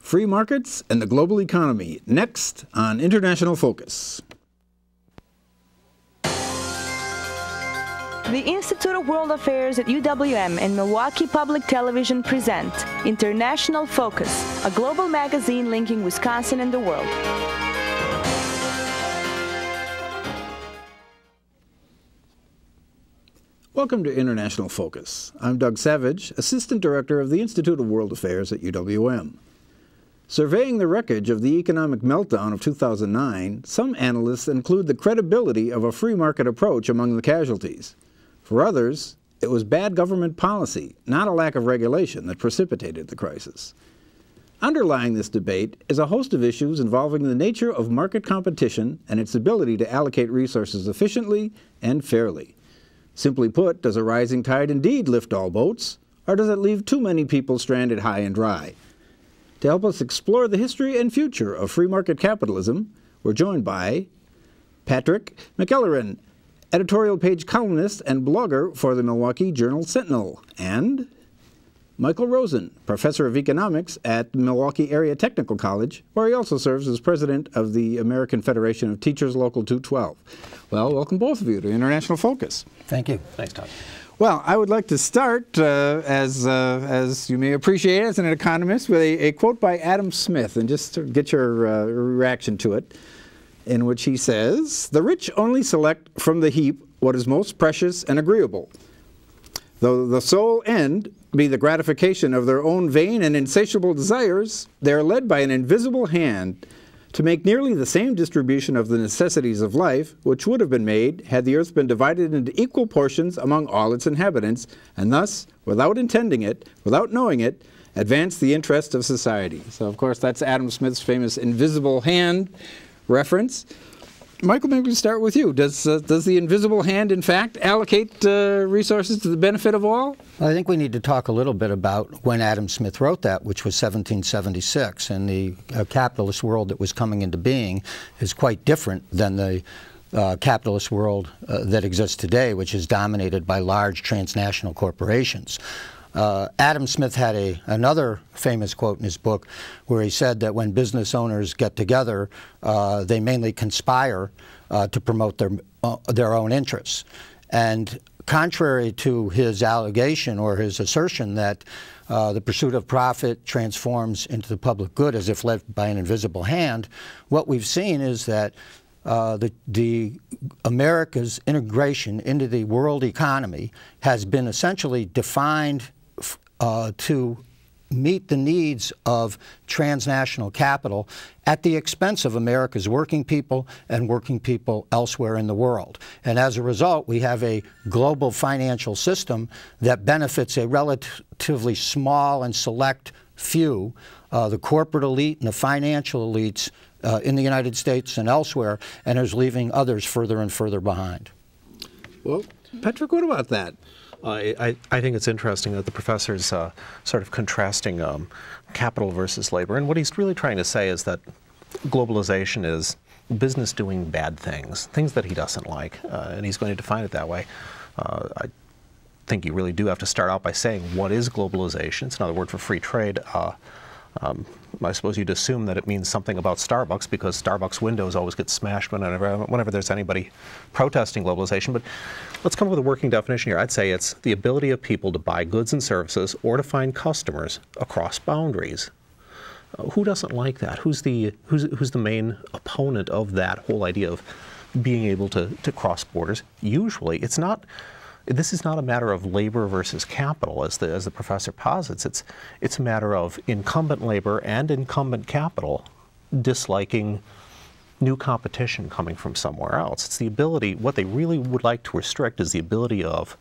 Free Markets and the Global Economy, next on International Focus. The Institute of World Affairs at UWM and Milwaukee Public Television present International Focus, a global magazine linking Wisconsin and the world. Welcome to International Focus. I'm Doug Savage, Assistant Director of the Institute of World Affairs at UWM. Surveying the wreckage of the economic meltdown of 2009, some analysts include the credibility of a free market approach among the casualties. For others, it was bad government policy, not a lack of regulation, that precipitated the crisis. Underlying this debate is a host of issues involving the nature of market competition and its ability to allocate resources efficiently and fairly. Simply put, does a rising tide indeed lift all boats, or does it leave too many people stranded high and dry? To help us explore the history and future of free market capitalism, we're joined by Patrick Mcllheran, editorial page columnist and blogger for the Milwaukee Journal Sentinel, and Michael Rosen, professor of economics at the Milwaukee Area Technical College, where he also serves as president of the American Federation of Teachers Local 212. Well, welcome both of you to International Focus. Thank you. Thanks, Todd. Well, I would like to start, as you may appreciate as an economist, with a quote by Adam Smith, and just to get your reaction to it, in which he says, "The rich only select from the heap what is most precious and agreeable. Though the sole end be the gratification of their own vain and insatiable desires, they are led by an invisible hand to make nearly the same distribution of the necessities of life which would have been made had the earth been divided into equal portions among all its inhabitants, and thus, without intending it, without knowing it, advance the interest of society." So, of course, that's Adam Smith's famous invisible hand reference. Michael, maybe we start with you. Does the invisible hand, in fact, allocate resources to the benefit of all? I think we need to talk a little bit about when Adam Smith wrote that, which was 1776, and the capitalist world that was coming into being is quite different than the capitalist world that exists today, which is dominated by large transnational corporations. Adam Smith had another famous quote in his book where he said that when business owners get together, they mainly conspire to promote their own interests. And contrary to his allegation or his assertion that the pursuit of profit transforms into the public good as if led by an invisible hand, what we've seen is that the America's integration into the world economy has been essentially defined to meet the needs of transnational capital at the expense of America's working people and working people elsewhere in the world. And as a result, we have a global financial system that benefits a relatively small and select few, the corporate elite and the financial elites in the United States and elsewhere, and is leaving others further and further behind. Well, Patrick, what about that? I think it's interesting that the professor's sort of contrasting capital versus labor. And what he's really trying to say is that globalization is business doing bad things, things that he doesn't like, and he's going to define it that way. I think you really do have to start out by saying, what is globalization? It's another word for free trade. I suppose you'd assume that it means something about Starbucks, because Starbucks windows always get smashed whenever there's anybody protesting globalization. But let's come up with a working definition here. I'd say it's the ability of people to buy goods and services or to find customers across boundaries. Who doesn't like that? Who's the main opponent of that whole idea of being able to cross borders? Usually, it's not. This is not a matter of labor versus capital, as the professor posits. It's a matter of incumbent labor and incumbent capital disliking new competition coming from somewhere else. It's the ability, what they really would like to restrict is the ability of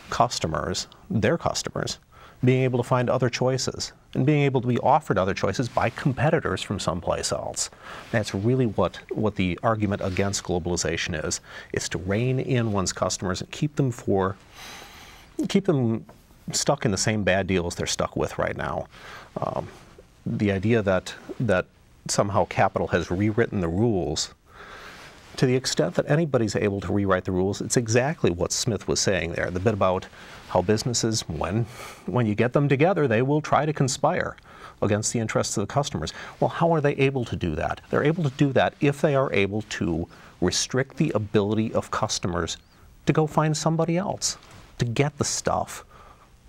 customers, their customers, being able to find other choices and being able to be offered other choices by competitors from someplace else. That's really what the argument against globalization is. It's to rein in one's customers and keep them stuck in the same bad deals they're stuck with right now. The idea that somehow capital has rewritten the rules, to the extent that anybody's able to rewrite the rules, it's exactly what Smith was saying there. The bit about how businesses, when you get them together, they will try to conspire. against the interests of the customers. Well, how are they able to do that? They're able to do that if they are able to restrict the ability of customers to go find somebody else, to get the stuff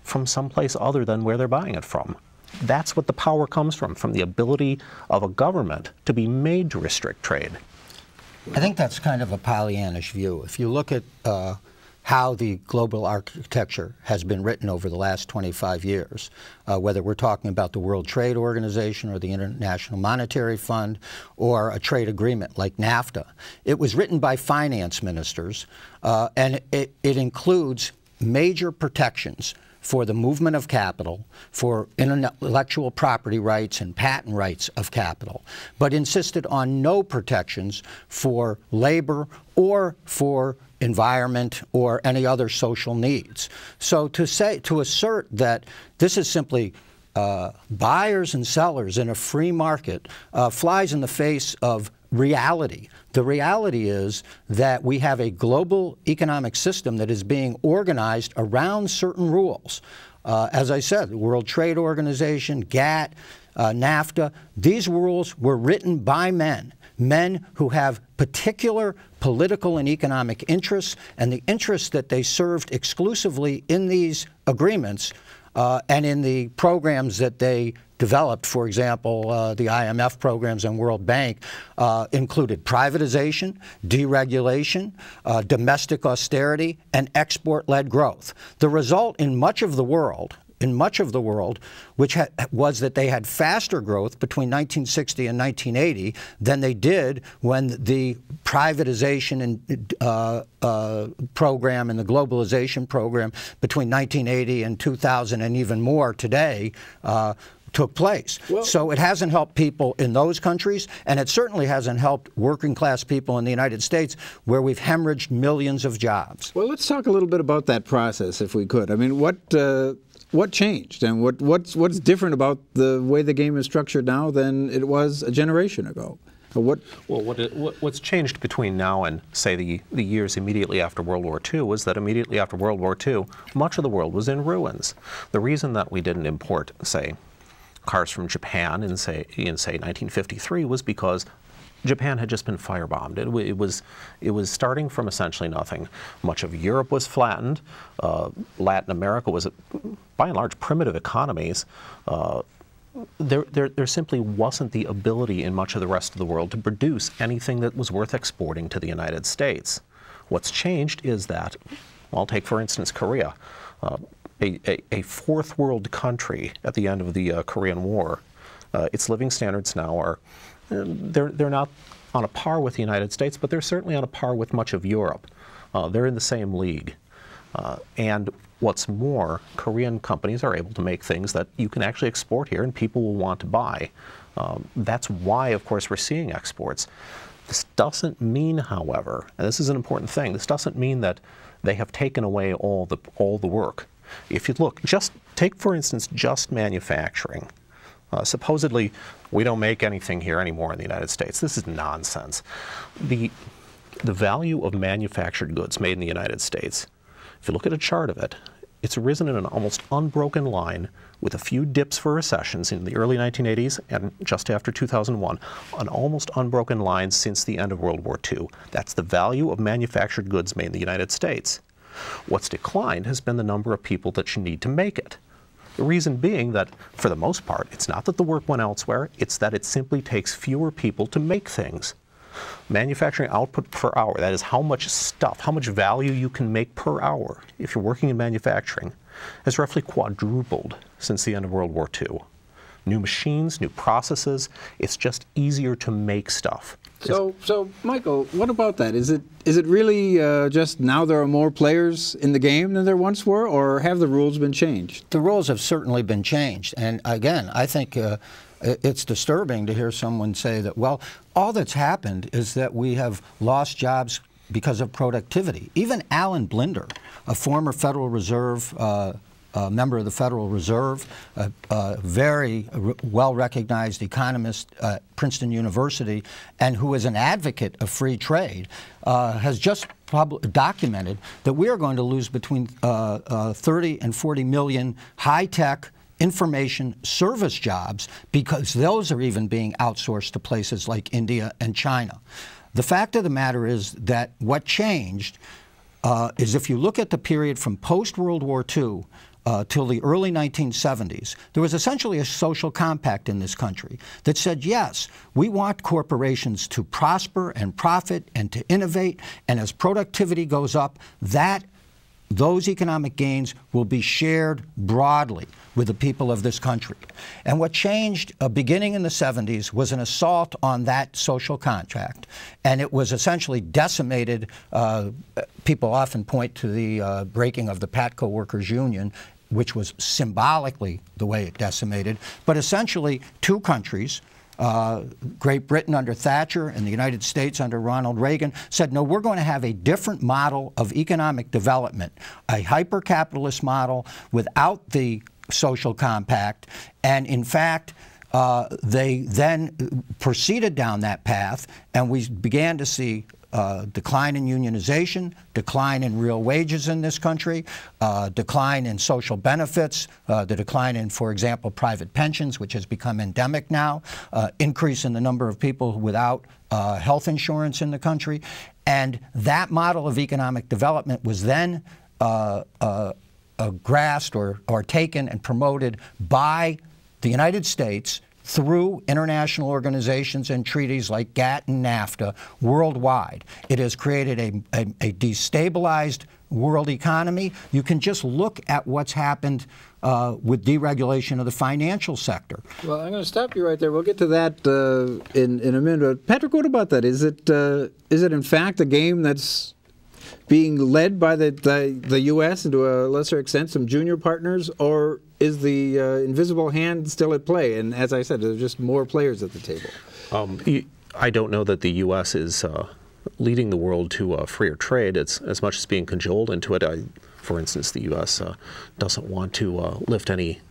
from someplace other than where they're buying it from. That's what the power comes from the ability of a government to be made to restrict trade. I think that's kind of a Pollyannish view. If you look at how the global architecture has been written over the last 25 years, whether we're talking about the World Trade Organization or the International Monetary Fund or a trade agreement like NAFTA, it was written by finance ministers, and it includes major protections for the movement of capital, for intellectual property rights and patent rights of capital, but insisted on no protections for labor or for environment or any other social needs. So to assert that this is simply buyers and sellers in a free market flies in the face of reality. The reality is that we have a global economic system that is being organized around certain rules. As I said, the World Trade Organization, GATT, NAFTA, these rules were written by men who have particular political and economic interests, and the interests that they served exclusively in these agreements and in the programs that they developed. For example, the IMF programs and World Bank included privatization, deregulation, domestic austerity, and export-led growth. The result in much of the world, which was that they had faster growth between 1960 and 1980 than they did when the privatization and program and the globalization program between 1980 and 2000 and even more today took place. Well, so it hasn't helped people in those countries, and it certainly hasn't helped working class people in the United States, where we've hemorrhaged millions of jobs. Well, let's talk a little bit about that process, if we could. I mean, what changed, and what's different about the way the game is structured now than it was a generation ago? What's changed between now and, say, the years immediately after World War II was that immediately after World War II, much of the world was in ruins. The reason that we didn't import, say, cars from Japan in say 1953 was because Japan had just been firebombed. It was starting from essentially nothing. Much of Europe was flattened. Latin America was, by and large, primitive economies. There simply wasn't the ability in much of the rest of the world to produce anything that was worth exporting to the United States. What's changed is that, I'll take for instance Korea, a fourth world country at the end of the Korean War. Its living standards now are, they're not on a par with the United States, but they're certainly on a par with much of Europe. They're in the same league. And what's more, Korean companies are able to make things that you can actually export here and people will want to buy. That's why, of course, we're seeing exports. This doesn't mean, however, and this is an important thing, this doesn't mean that they have taken away all the work. If you look, just take, for instance, just manufacturing. Supposedly, we don't make anything here anymore in the United States. This is nonsense. The value of manufactured goods made in the United States, if you look at a chart of it, it's risen in an almost unbroken line with a few dips for recessions in the early 1980s and just after 2001, an almost unbroken line since the end of World War II. That's the value of manufactured goods made in the United States. What's declined has been the number of people that you need to make it. The reason being that, for the most part, it's not that the work went elsewhere, it's that it simply takes fewer people to make things. Manufacturing output per hour, that is how much stuff, how much value you can make per hour if you're working in manufacturing, has roughly quadrupled since the end of World War II. New machines, new processes, it's just easier to make stuff. So Michael, what about that? Is it really just now there are more players in the game than there once were, or have the rules been changed? The rules have certainly been changed, and again, I think it's disturbing to hear someone say that, well, all that's happened is that we have lost jobs because of productivity. Even Alan Blinder, a former Federal Reserve member of the Federal Reserve, a very well-recognized economist at Princeton University, and who is an advocate of free trade, has just documented that we are going to lose between 30 and 40 million high-tech, information service jobs, because those are even being outsourced to places like India and China. The fact of the matter is that what changed is, if you look at the period from post-World War II till the early 1970s, there was essentially a social compact in this country that said, yes, we want corporations to prosper and profit and to innovate, and as productivity goes up, those economic gains will be shared broadly with the people of this country. And what changed beginning in the 70s was an assault on that social contract, and it was essentially decimated. People often point to the breaking of the PATCO workers' union, which was symbolically the way it decimated, but essentially two countries, Great Britain under Thatcher and the United States under Ronald Reagan, said, no, we're going to have a different model of economic development, a hyper-capitalist model without the social compact. And in fact, they then proceeded down that path, and we began to see decline in unionization, decline in real wages in this country, decline in social benefits, the decline in, for example, private pensions, which has become endemic now, increase in the number of people without health insurance in the country. And that model of economic development was then grasped or taken and promoted by the United States through international organizations and treaties like GATT and NAFTA worldwide. It has created a destabilized world economy. You can just look at what's happened with deregulation of the financial sector. Well, I'm going to stop you right there. We'll get to that in a minute. Patrick, what about that? Is it in fact a game that's being led by the U.S. and to a lesser extent some junior partners, or is the invisible hand still at play? And as I said, there's just more players at the table. I don't know that the U.S. is leading the world to freer trade. It's as much as being cajoled into it. For instance, the U.S. Doesn't want to lift any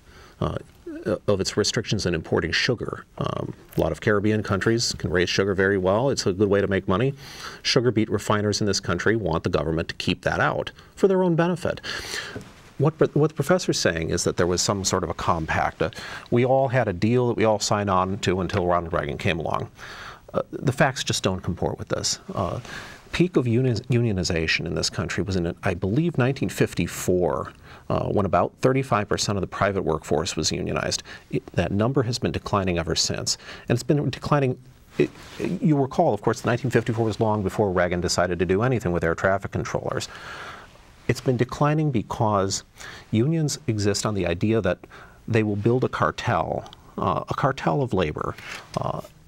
of its restrictions on importing sugar. A lot of Caribbean countries can raise sugar very well. It's a good way to make money. Sugar beet refiners in this country want the government to keep that out for their own benefit. What the professor's saying is that there was some sort of a compact. We all had a deal that we all signed on to until Ronald Reagan came along. The facts just don't comport with this. Peak of unionization in this country was in, I believe, 1954, when about 35% of the private workforce was unionized. That number has been declining ever since. And it's been declining. You recall, of course, 1954 was long before Reagan decided to do anything with air traffic controllers. It's been declining because unions exist on the idea that they will build a cartel of labor.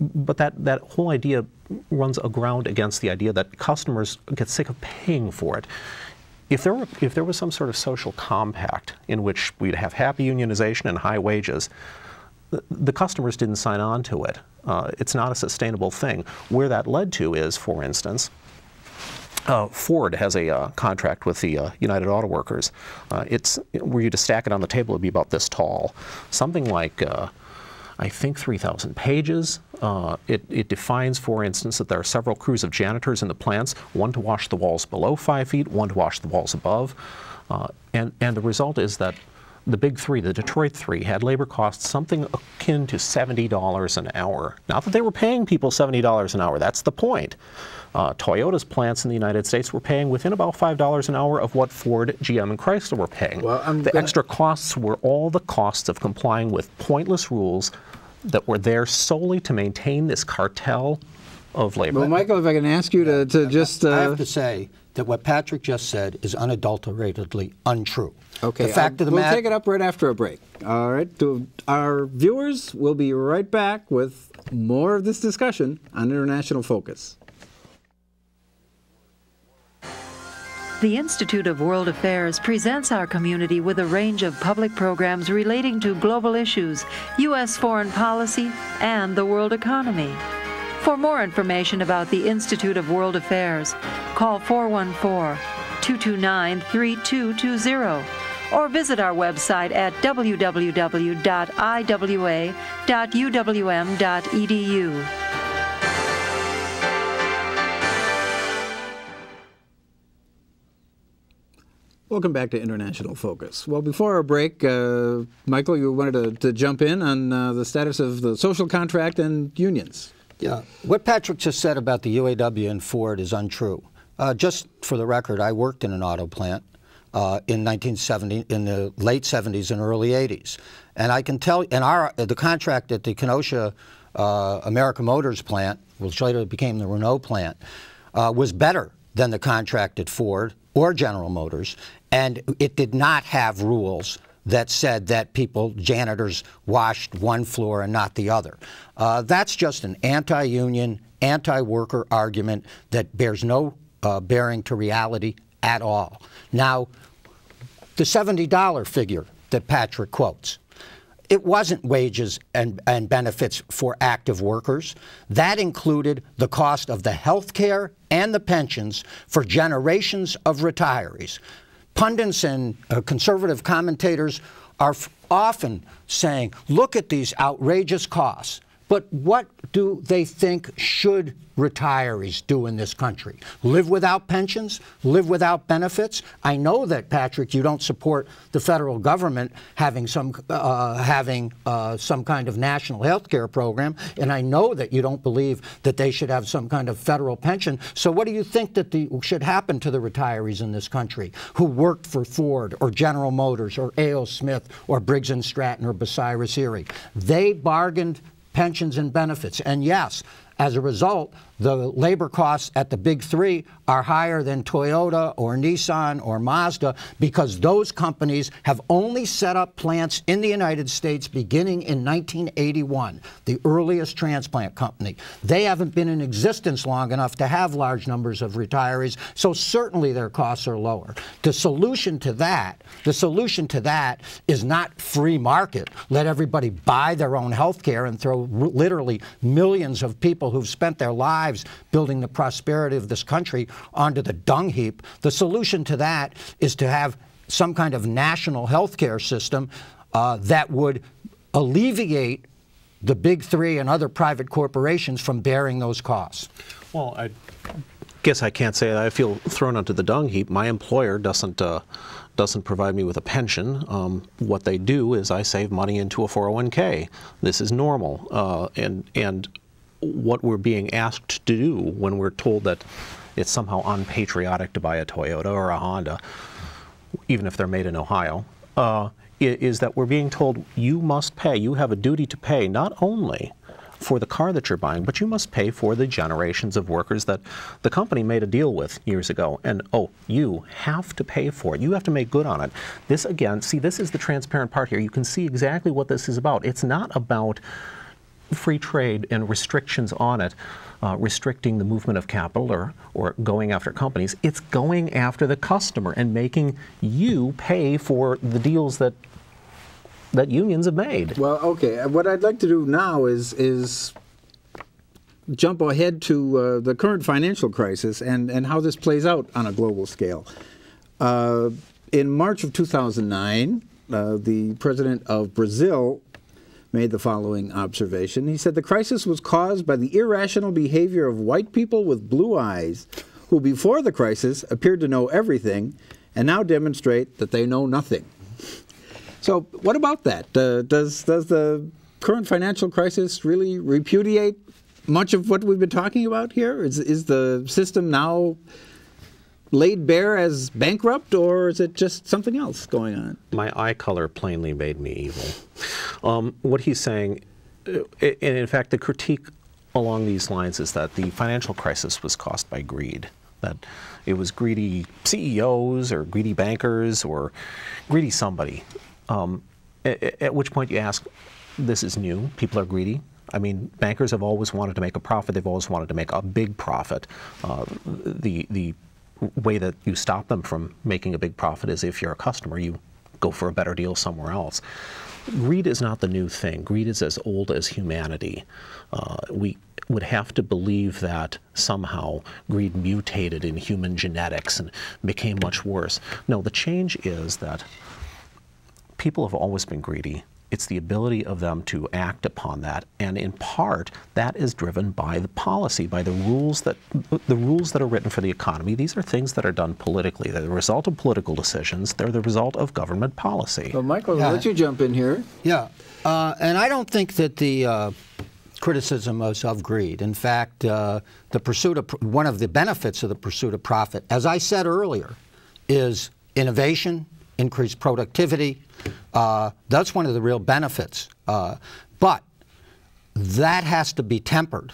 But that whole idea runs aground against the idea that customers get sick of paying for it. If there was some sort of social compact in which we'd have happy unionization and high wages, the customers didn't sign on to it. It's not a sustainable thing. Where that led to is, for instance, Ford has a contract with the United Auto Workers. Were you to stack it on the table, it'd be about this tall. Something like, I think, 3,000 pages. It defines, for instance, that there are several crews of janitors in the plants, one to wash the walls below 5 feet, one to wash the walls above. And the result is that the big three, the Detroit three, had labor costs something akin to $70 an hour. Not that they were paying people $70 an hour, that's the point. Toyota's plants in the United States were paying within about $5 an hour of what Ford, GM, and Chrysler were paying. Well, the extra costs were all the costs of complying with pointless rules that were there solely to maintain this cartel of labor. Well, Michael, if I can ask you to just... I have to say that what Patrick just said is unadulteratedly untrue. Okay, the fact of the we'll take it up right after a break. All right, to our viewers, we'll be right back with more of this discussion on International Focus. The Institute of World Affairs presents our community with a range of public programs relating to global issues, U.S. foreign policy, and the world economy. For more information about the Institute of World Affairs, call 414-229-3220 or visit our website at www.iwa.uwm.edu. Welcome back to International Focus. Well, before our break, Michael, you wanted to jump in on the status of the social contract and unions. Yeah. What Patrick just said about the UAW and Ford is untrue. Just for the record, I worked in an auto plant in 1970, in the late 70s and early 80s. And I can tell, the contract at the Kenosha American Motors plant, which later became the Renault plant, was better than the contract at Ford or General Motors, and it did not have rules that said that janitors washed one floor and not the other. That's just an anti-union, anti-worker argument that bears no bearing to reality at all. Now, the $70 figure that Patrick quotes, it wasn't wages and benefits for active workers. That included the cost of the health care and the pensions for generations of retirees. Pundits and conservative commentators are often saying, look at these outrageous costs. But what do they think should retirees do in this country? Live without pensions? Live without benefits? I know that, Patrick, you don't support the federal government having some kind of national health care program, and I know that you don't believe that they should have some kind of federal pension. So what do you think that should happen to the retirees in this country who worked for Ford or General Motors or A.O. Smith or Briggs & Stratton or Bucyrus Erie? They bargained pensions and benefits. And yes, as a result, the labor costs at the big three are higher than Toyota or Nissan or Mazda because those companies have only set up plants in the United States beginning in 1981, the earliest transplant company. They haven't been in existence long enough to have large numbers of retirees, so certainly their costs are lower. The solution to that is not free market. Let everybody buy their own health care and throw literally millions of people who've spent their lives building the prosperity of this country onto the dung heap. The solution to that is to have some kind of national health care system that would alleviate the big three and other private corporations from bearing those costs. Well, I guess I can't say that I feel thrown onto the dung heap. My employer doesn't provide me with a pension. What they do is I save money into a 401k. This is normal, and what we're being asked to do when we're told that it's somehow unpatriotic to buy a Toyota or a Honda, even if they're made in Ohio, is that we're being told you must pay, you have a duty to pay not only for the car that you're buying, but you must pay for the generations of workers that the company made a deal with years ago. And oh, you have to pay for it. You have to make good on it. This again, see, this is the transparent part here. You can see exactly what this is about. It's not about free trade and restrictions on it, restricting the movement of capital or going after companies. It's going after the customer and making you pay for the deals that unions have made. Well, okay. What I'd like to do now is jump ahead to the current financial crisis and how this plays out on a global scale. In March of 2009, the president of Brazil made the following observation. He said, the crisis was caused by the irrational behavior of white people with blue eyes who before the crisis appeared to know everything and now demonstrate that they know nothing. So what about that? Does the current financial crisis really repudiate much of what we've been talking about here? Is the system now laid bare as bankrupt, or is it just something else going on? My eye color plainly made me evil. What he's saying, and in fact the critique along these lines is that the financial crisis was caused by greed, that it was greedy CEOs or greedy bankers or greedy somebody. At which point you ask, this is new, people are greedy. I mean, bankers have always wanted to make a profit, they've always wanted to make a big profit. The way that you stop them from making a big profit is if you're a customer, you go for a better deal somewhere else. Greed is not the new thing. Greed is as old as humanity. We would have to believe that somehow greed mutated in human genetics and became much worse. No, the change is that people have always been greedy. It's the ability of them to act upon that, and in part, that is driven by the policy, by the rules that are written for the economy. These are things that are done politically. They're the result of political decisions. They're the result of government policy. Well, Michael, I'll let you jump in here. Yeah, and I don't think that the criticism is of greed. In fact, the pursuit of one of the benefits of the pursuit of profit, as I said earlier, is innovation, increased productivity. That's one of the real benefits. But that has to be tempered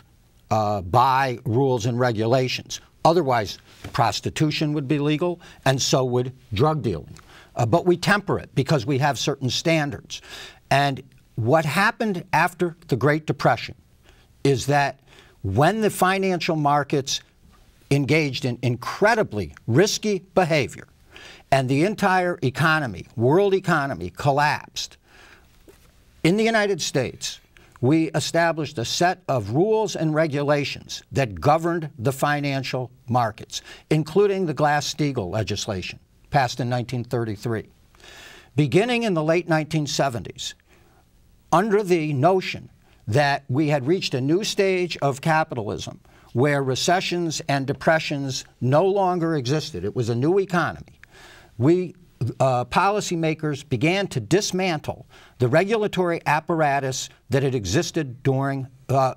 by rules and regulations. Otherwise, prostitution would be legal, and so would drug dealing. But we temper it because we have certain standards. And what happened after the Great Depression is that when the financial markets engaged in incredibly risky behavior, and the entire economy, world economy, collapsed. In the United States, we established a set of rules and regulations that governed the financial markets, including the Glass-Steagall legislation, passed in 1933. Beginning in the late 1970s, under the notion that we had reached a new stage of capitalism where recessions and depressions no longer existed, it was a new economy, we policymakers began to dismantle the regulatory apparatus that had existed during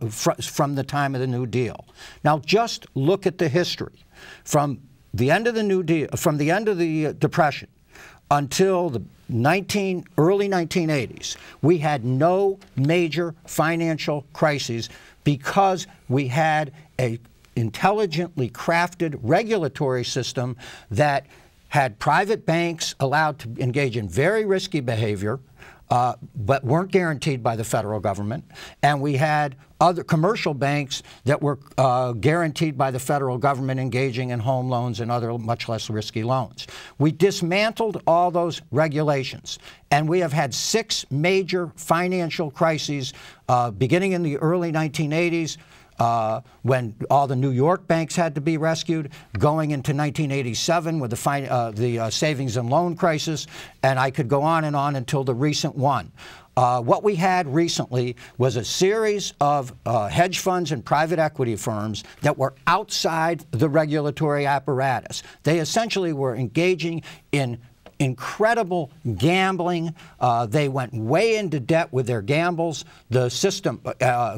from the time of the New Deal. Now, just look at the history from the end of the New Deal, from the end of the Depression until the early 1980s. We had no major financial crises because we had an intelligently crafted regulatory system that had private banks allowed to engage in very risky behavior, but weren't guaranteed by the federal government. And we had other commercial banks that were guaranteed by the federal government engaging in home loans and other much less risky loans. We dismantled all those regulations. And we have had 6 major financial crises beginning in the early 1980s, when all the New York banks had to be rescued, going into 1987 with the savings and loan crisis, and I could go on and on until the recent one. What we had recently was a series of hedge funds and private equity firms that were outside the regulatory apparatus. They essentially were engaging in incredible gambling. They went way into debt with their gambles. The system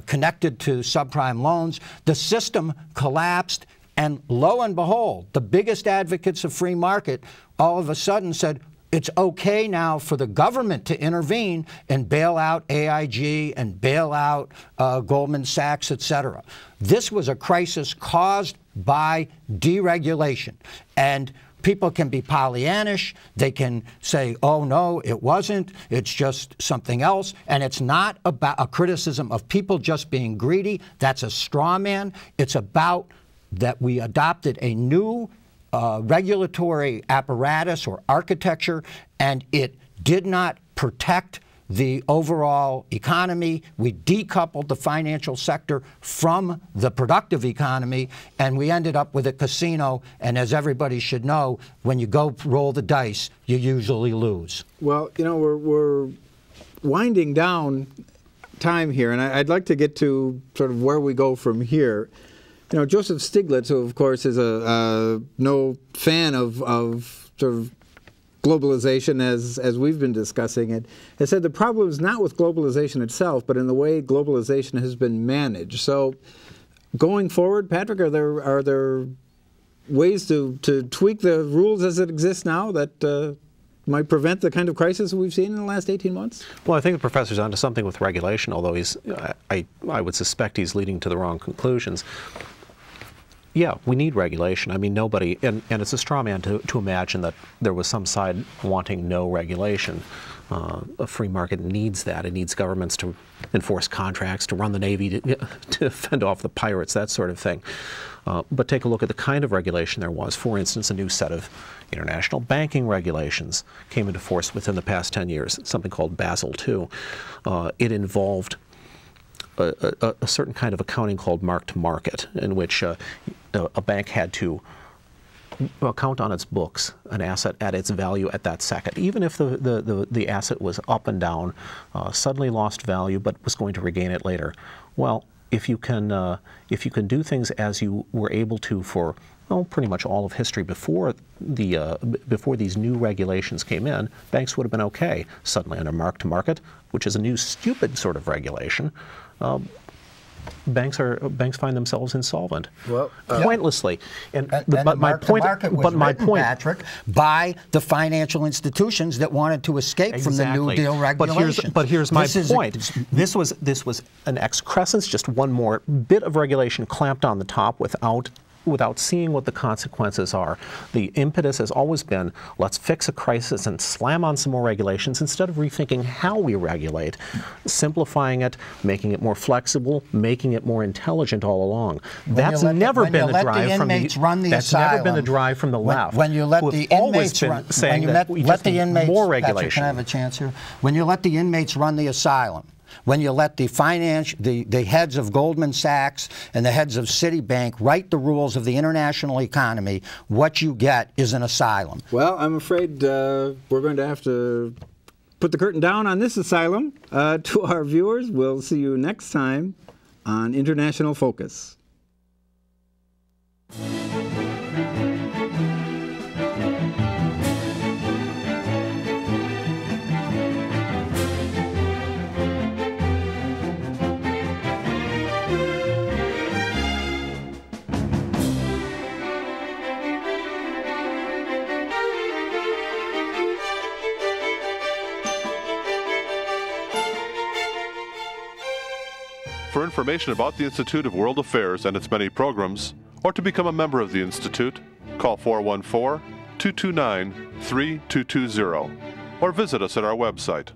connected to subprime loans. The system collapsed, and lo and behold, the biggest advocates of free market all of a sudden said, it's okay now for the government to intervene and bail out AIG and bail out Goldman Sachs, etc. This was a crisis caused by deregulation. And people can be Pollyannish. They can say, oh, no, it wasn't. It's just something else. And it's not about a criticism of people just being greedy. That's a straw man. It's about that we adopted a new regulatory apparatus or architecture, and it did not protect the overall economy. We decoupled the financial sector from the productive economy, and we ended up with a casino. And as everybody should know, when you go roll the dice, you usually lose. Well, you know, we're winding down time here, and I'd like to get to sort of where we go from here. You know, Joseph Stiglitz, who of course is no fan of sort of globalization as we've been discussing it, has said the problem is not with globalization itself, but in the way globalization has been managed. So going forward, Patrick, are there ways to tweak the rules as it exists now that might prevent the kind of crisis we've seen in the last 18 months? Well, I think the professor's onto something with regulation, although I would suspect he's leading to the wrong conclusions. Yeah, we need regulation. I mean, nobody, and it's a straw man to imagine that there was some side wanting no regulation. A free market needs that. It needs governments to enforce contracts, to run the Navy, to fend off the pirates, that sort of thing. But take a look at the kind of regulation there was. For instance, a new set of international banking regulations came into force within the past 10 years, something called Basel II. It involved a certain kind of accounting called mark-to-market, in which a bank had to count on its books an asset at its value at that second, even if the asset was up and down, suddenly lost value, but was going to regain it later. Well, if you can do things as you were able to for pretty much all of history before these new regulations came in, banks would have been okay. Suddenly, under mark-to-market, which is a new stupid sort of regulation, banks find themselves insolvent, pointlessly. But my point, Patrick, by the financial institutions that wanted to escape from the New Deal regulations. But here's my point. This was an excrescence, just one more bit of regulation clamped on the top without seeing what the consequences are. The impetus has always been, let's fix a crisis and slam on some more regulations instead of rethinking how we regulate, simplifying it, making it more flexible, making it more intelligent all along. That's never been the drive from the That's never been the drive from the left. When you let the inmates run, more regulation. Patrick, can I have a chance here? When you let the inmates run the asylum, when you let the heads of Goldman Sachs and the heads of Citibank write the rules of the international economy, what you get is an asylum. Well, I'm afraid we're going to have to put the curtain down on this asylum. To our viewers, we'll see you next time on International Focus. For information about the Institute of World Affairs and its many programs, or to become a member of the Institute, call 414-229-3220 or visit us at our website.